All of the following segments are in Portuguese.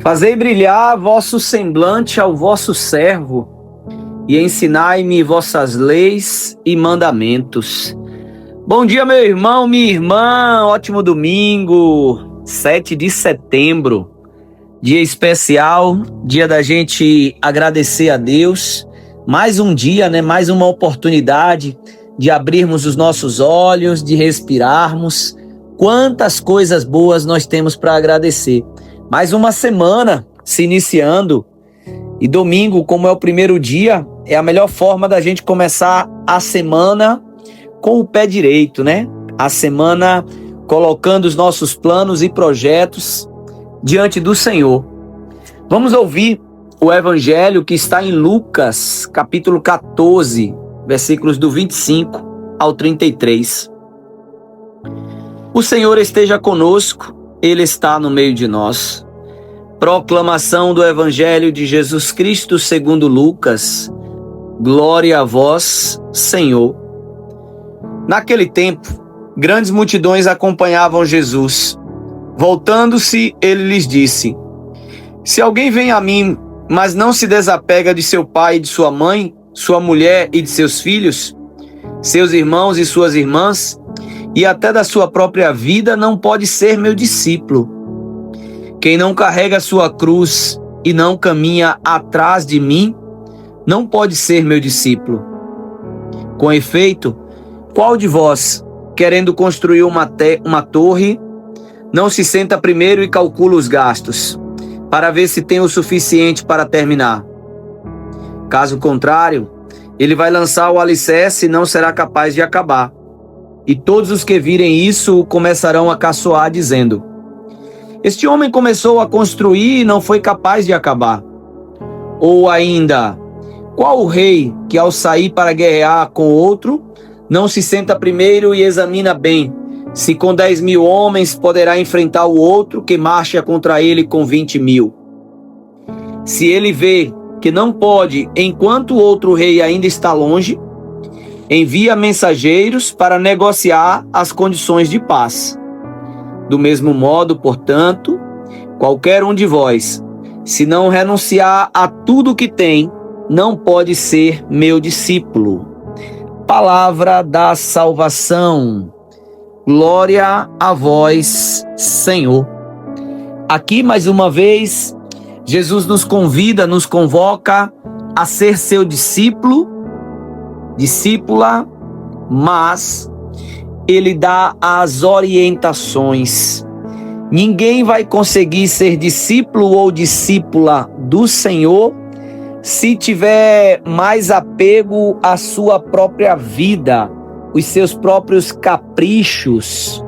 Fazei brilhar vosso semblante ao vosso servo, e ensinai-me vossas leis e mandamentos. Bom dia, meu irmão, minha irmã, ótimo domingo, 7 de setembro, dia especial, dia da gente agradecer a Deus, mais um dia, mais uma oportunidade de abrirmos os nossos olhos, de respirarmos. Quantas coisas boas nós temos para agradecer. Mais uma semana se iniciando, e domingo, como é o primeiro dia, é a melhor forma da gente começar a semana com o pé direito, A semana colocando os nossos planos e projetos diante do Senhor. Vamos ouvir o evangelho que está em Lucas, capítulo 14, versículos do 25 ao 33. O Senhor esteja conosco, Ele está no meio de nós. Proclamação do Evangelho de Jesus Cristo segundo Lucas. Glória a vós, Senhor. Naquele tempo, grandes multidões acompanhavam Jesus. Voltando-se, ele lhes disse: Se alguém vem a mim, mas não se desapega de seu pai e de sua mãe, sua mulher e de seus filhos, seus irmãos e suas irmãs, e até da sua própria vida, não pode ser meu discípulo. Quem não carrega sua cruz e não caminha atrás de mim, não pode ser meu discípulo. Com efeito, qual de vós, querendo construir uma torre, não se senta primeiro e calcula os gastos, para ver se tem o suficiente para terminar? Caso contrário, ele vai lançar o alicerce e não será capaz de acabar. E todos os que virem isso começarão a caçoar, dizendo: Este homem começou a construir e não foi capaz de acabar. Ou ainda, qual o rei que ao sair para guerrear com outro, não se senta primeiro e examina bem, se com 10.000 homens poderá enfrentar o outro que marcha contra ele com 20.000? Se ele vê que não pode, enquanto o outro rei ainda está longe, envia mensageiros para negociar as condições de paz. Do mesmo modo, portanto, qualquer um de vós, se não renunciar a tudo que tem, não pode ser meu discípulo. Palavra da salvação. Glória a vós, Senhor. Aqui, mais uma vez, Jesus nos convida, nos convoca a ser seu discípula, mas ele dá as orientações. Ninguém vai conseguir ser discípulo ou discípula do Senhor se tiver mais apego à sua própria vida, os seus próprios caprichos.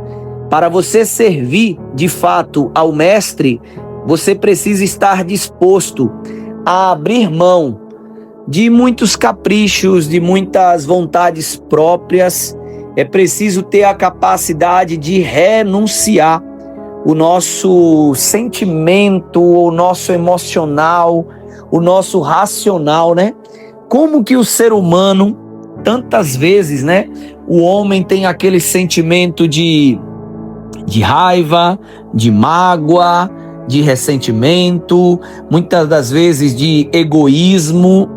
Para você servir de fato ao Mestre, você precisa estar disposto a abrir mão de muitos caprichos, de muitas vontades próprias. É preciso ter a capacidade de renunciar o nosso sentimento, o nosso emocional, o nosso racional, Como que o ser humano, tantas vezes, o homem tem aquele sentimento de raiva, de mágoa, de ressentimento, muitas das vezes de egoísmo.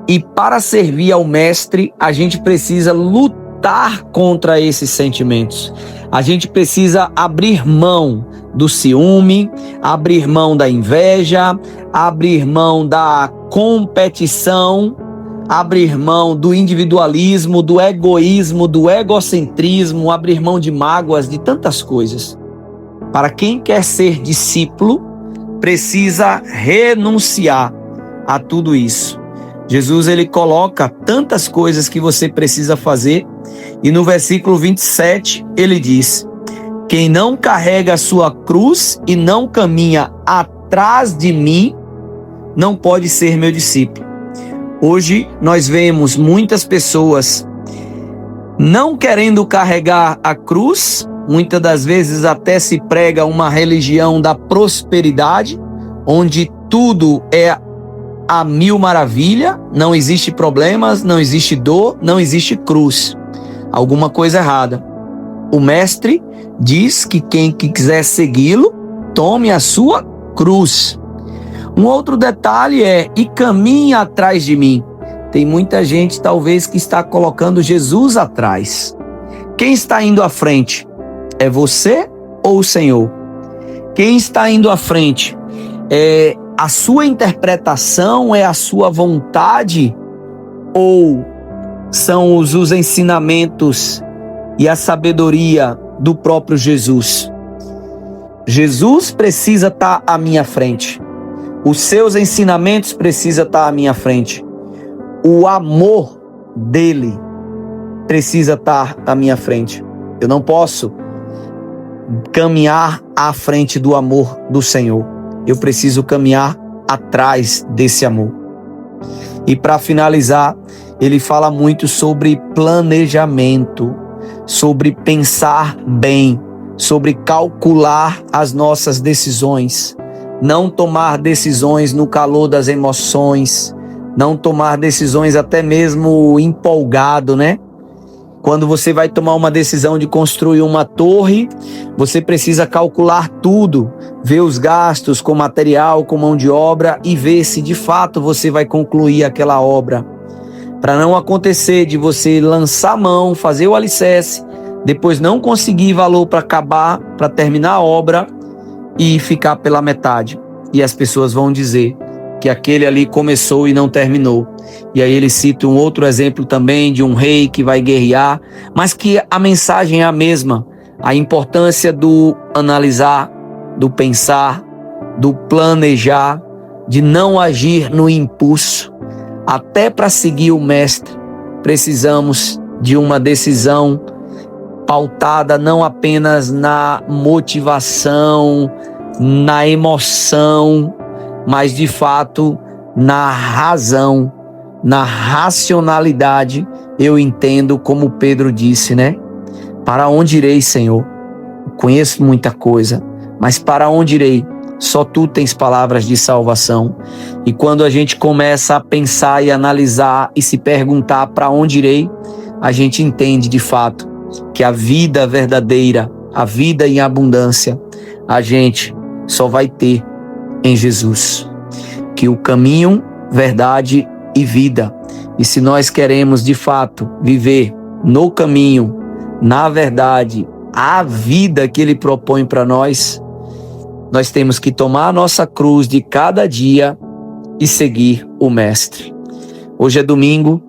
E para servir ao Mestre, a gente precisa lutar contra esses sentimentos. A gente precisa abrir mão do ciúme, abrir mão da inveja, abrir mão da competição, abrir mão do individualismo, do egoísmo, do egocentrismo, abrir mão de mágoas, de tantas coisas. Para quem quer ser discípulo, precisa renunciar a tudo isso. Jesus, ele coloca tantas coisas que você precisa fazer, e no versículo 27 ele diz: quem não carrega a sua cruz e não caminha atrás de mim, não pode ser meu discípulo. Hoje nós vemos muitas pessoas não querendo carregar a cruz, muitas das vezes até se prega uma religião da prosperidade, onde tudo é a mil maravilha, não existe problemas, não existe dor, não existe cruz. Alguma coisa errada. O Mestre diz que quem quiser segui-lo, tome a sua cruz. Um outro detalhe é: e caminhe atrás de mim. Tem muita gente, talvez, que está colocando Jesus atrás. Quem está indo à frente? É você ou o Senhor? Quem está indo à frente? É a sua interpretação? É a sua vontade? Ou são os ensinamentos e a sabedoria do próprio Jesus? Jesus precisa estar à minha frente. Os seus ensinamentos precisam estar à minha frente. O amor dele precisa estar à minha frente. Eu não posso caminhar à frente do amor do Senhor. Eu preciso caminhar atrás desse amor. E para finalizar, ele fala muito sobre planejamento, sobre pensar bem, sobre calcular as nossas decisões, não tomar decisões no calor das emoções, não tomar decisões até mesmo empolgado, né? Quando você vai tomar uma decisão de construir uma torre, você precisa calcular tudo, ver os gastos com material, com mão de obra e ver se de fato você vai concluir aquela obra. Para não acontecer de você lançar a mão, fazer o alicerce, depois não conseguir valor para acabar, para terminar a obra e ficar pela metade. E as pessoas vão dizer que aquele ali começou e não terminou. E aí ele cita um outro exemplo também de um rei que vai guerrear, mas que a mensagem é a mesma. A importância do analisar, do pensar, do planejar, de não agir no impulso. Até para seguir o mestre, precisamos de uma decisão pautada não apenas na motivação, na emoção, mas de fato na razão, na racionalidade. Eu entendo, como Pedro disse, né? Para onde irei, Senhor? Conheço muita coisa, mas para onde irei? Só tu tens palavras de salvação. E quando a gente começa a pensar e analisar e se perguntar para onde irei, a gente entende de fato que a vida verdadeira, a vida em abundância, a gente só vai ter em Jesus. Que o caminho, verdade e vida. E se nós queremos de fato viver no caminho, na verdade, a vida que Ele propõe para nós, nós temos que tomar a nossa cruz de cada dia e seguir o Mestre. Hoje é domingo,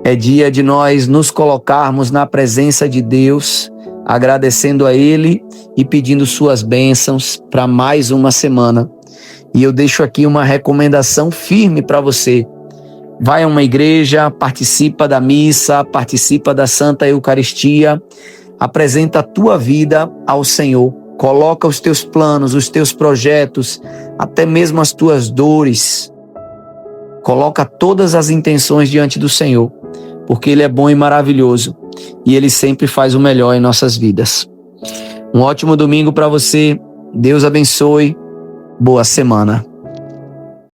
é dia de nós nos colocarmos na presença de Deus, agradecendo a Ele e pedindo suas bênçãos para mais uma semana. E eu deixo aqui uma recomendação firme para você. Vai a uma igreja, participa da missa, participa da Santa Eucaristia, apresenta a tua vida ao Senhor. Coloca os teus planos, os teus projetos, até mesmo as tuas dores. Coloca todas as intenções diante do Senhor, porque Ele é bom e maravilhoso e Ele sempre faz o melhor em nossas vidas. Um ótimo domingo para você. Deus abençoe. Boa semana.